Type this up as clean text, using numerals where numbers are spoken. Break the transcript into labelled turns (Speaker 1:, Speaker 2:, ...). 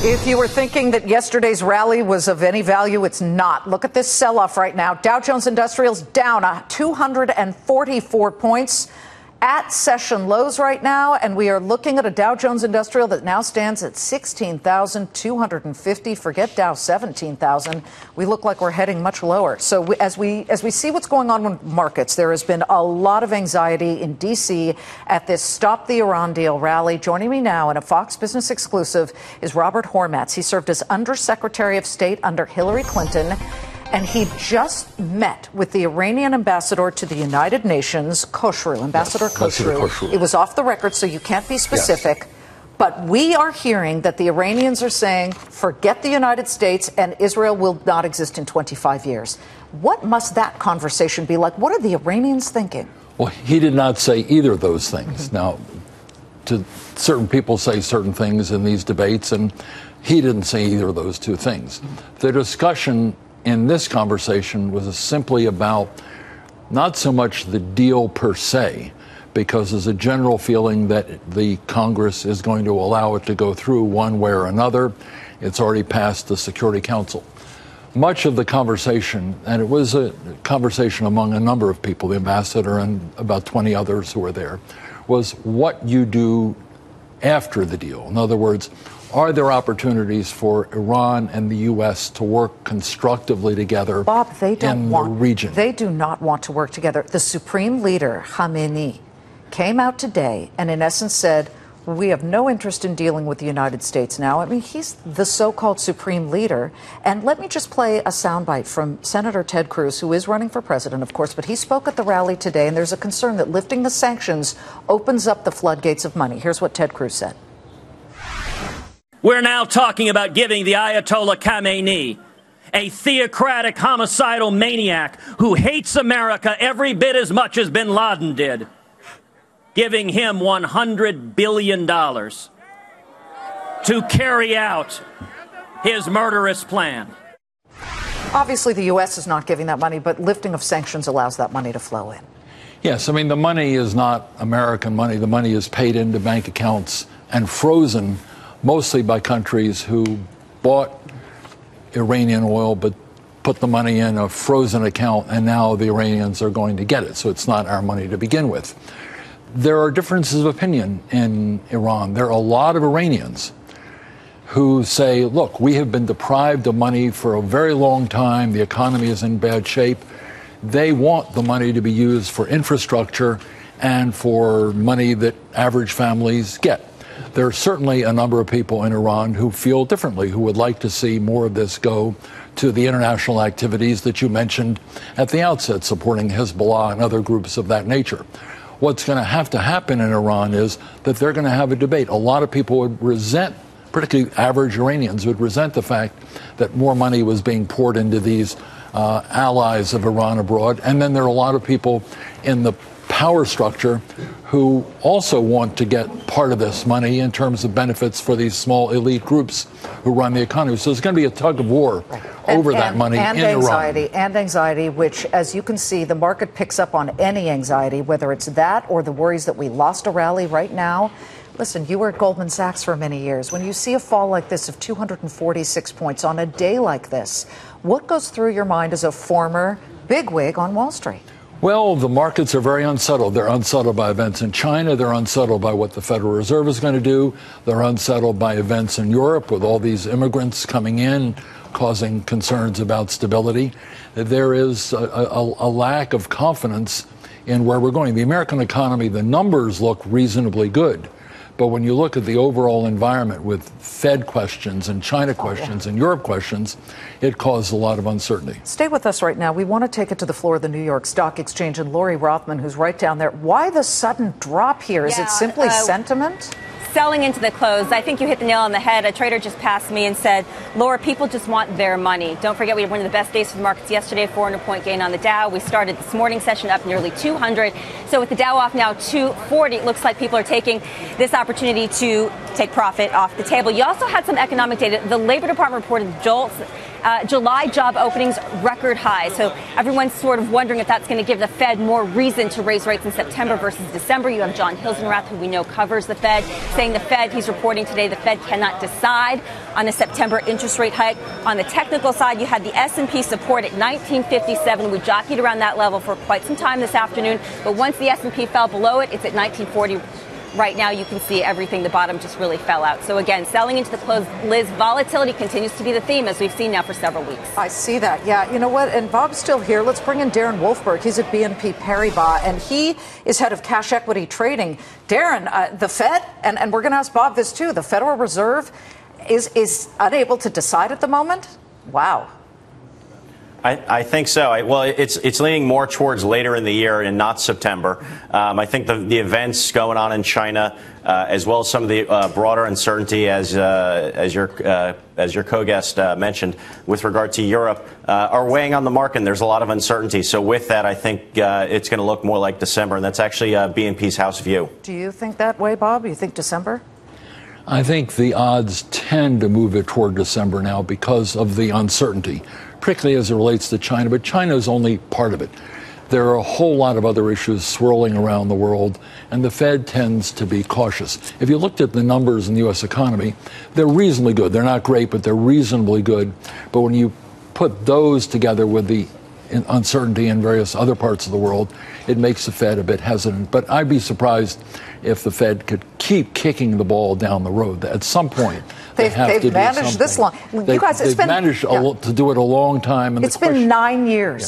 Speaker 1: If you were thinking that yesterday's rally was of any value, it's not. Look at this sell-off right now. Dow Jones Industrial's down 244 points at session lows right now, and we are looking at a Dow Jones Industrial that now stands at 16,250. Forget Dow 17,000. We look like we're heading much lower. So as we see what's going on with markets, there has been a lot of anxiety in D.C. at this Stop the Iran Deal rally. Joining me now in a Fox Business exclusive is Robert Hormats. He served as Undersecretary of State under Hillary Clinton. And he just met with the Iranian ambassador to the United Nations, Khoshroo, Ambassador Khoshroo. It was off the record, so you can't be specific. Yes. But we are hearing that the Iranians are saying, forget the United States and Israel will not exist in 25 years. What must that conversation be like? What are the Iranians thinking? Well,
Speaker 2: he did not say either of those things. Now, certain people say certain things in these debates, and he didn't say either of those two things. The discussion in this conversation was simply about not so much the deal per se, because there's a general feeling that the Congress is going to allow it to go through one way or another. It's already passed the Security Council. Much of the conversation, and it was a conversation among a number of people, the ambassador and about 20 others who were there, was what you do after the deal. In other words, are there opportunities for Iran and the U.S. to work constructively together in the region?
Speaker 1: They do not want to work together. The Supreme Leader, Khamenei, came out today and in essence said, we have no interest in dealing with the United States now. I mean, he's the so-called Supreme Leader. And let me just play a soundbite from Senator Ted Cruz, who is running for president, of course, but he spoke at the rally today, and there's a concern that lifting the sanctions opens up the floodgates of money. Here's what Ted Cruz said.
Speaker 3: We're now talking about giving the Ayatollah Khamenei, a theocratic, homicidal maniac who hates America every bit as much as bin Laden did, giving him $100 billion to carry out his murderous plan.
Speaker 1: Obviously, the U.S. is not giving that money, but lifting of sanctions allows that money to flow in.
Speaker 2: Yes, I mean, the money is not American money. The money is paid into bank accounts and frozen mostly by countries who bought Iranian oil but put the money in a frozen account, and now the Iranians are going to get it. So it's not our money to begin with. There are differences of opinion in Iran. There are a lot of Iranians who say, look, we have been deprived of money for a very long time. The economy is in bad shape. They want the money to be used for infrastructure and for money that average families get. There are certainly a number of people in Iran who feel differently, who would like to see more of this go to the international activities that you mentioned at the outset, supporting Hezbollah and other groups of that nature. What's going to happen in Iran is that they're going to have a debate. A lot of people would resent, particularly average Iranians, would resent the fact that more money was being poured into these allies of Iran abroad. And then there are a lot of people in the power structure who also want to get part of this money in terms of benefits for these small elite groups who run the economy. So there's going to be a tug of war over that money in Iran.
Speaker 1: And anxiety, which, as you can see, the market picks up on any anxiety, whether it's that or the worries that we lost a rally right now. Listen, you were at Goldman Sachs for many years. When you see a fall like this of 246 points on a day like this, what goes through your mind as a former bigwig on Wall Street?
Speaker 2: Well, the markets are very unsettled. They're unsettled by events in China. They're unsettled by what the Federal Reserve is going to do. They're unsettled by events in Europe with all these immigrants coming in, causing concerns about stability. There is a lack of confidence in where we're going. The American economy, the numbers look reasonably good. But when you look at the overall environment with Fed questions and China questions and Europe questions, it caused a lot of uncertainty.
Speaker 1: Stay with us right now. We want to take it to the floor of the New York Stock Exchange and Lori Rothman, who's right down there. Why the sudden drop here? Is it simply sentiment?
Speaker 4: Selling into the close. I think you hit the nail on the head. A trader just passed me and said, Laura, people just want their money. Don't forget, we had one of the best days for the markets yesterday, 400-point gain on the Dow. We started this morning session up nearly 200. So with the Dow off now 240, it looks like people are taking this opportunity to take profit off the table. You also had some economic data. The Labor Department reported JOLTS July job openings record high. So everyone's sort of wondering if that's going to give the Fed more reason to raise rates in September versus December. You have John Hilsenrath, who we know covers the Fed, saying the Fed, he's reporting today, the Fed cannot decide on a September interest rate hike. On the technical side, you had the S&P support at 1957. We jockeyed around that level for quite some time this afternoon. But once the S&P fell below it, it's at 1940. Right now, you can see everything. The bottom just really fell out. So again, selling into the close, Liz, volatility continues to be the theme, as we've seen now for several weeks.
Speaker 1: I see that. Yeah. You know what? And Bob's still here. Let's bring in Darren Wolfberg. He's at BNP Paribas, and he is head of cash equity trading. Darren, the Fed, and we're going to ask Bob this too, the Federal Reserve is unable to decide at the moment? Wow.
Speaker 5: I think so. Well, it's leaning more towards later in the year and not September. I think the events going on in China, as well as some of the broader uncertainty, as your co-guest mentioned, with regard to Europe, are weighing on the market. And there's a lot of uncertainty. So with that, I think it's going to look more like December, and that's actually BNP's house view.
Speaker 1: Do you think that way, Bob? You think December?
Speaker 2: I think the odds tend to move it toward December now because of the uncertainty, particularly as it relates to China. But China is only part of it. There are a whole lot of other issues swirling around the world, and the Fed tends to be cautious. If you looked at the numbers in the U.S. economy, they're reasonably good. They're not great, but they're reasonably good. But when you put those together with the uncertainty in various other parts of the world, it makes the Fed a bit hesitant. But I'd be surprised if the Fed could keep kicking the ball down the road. At some point,
Speaker 1: they've managed this long. You guys,
Speaker 2: they've managed to do it a long time. And
Speaker 1: it's been 9 years.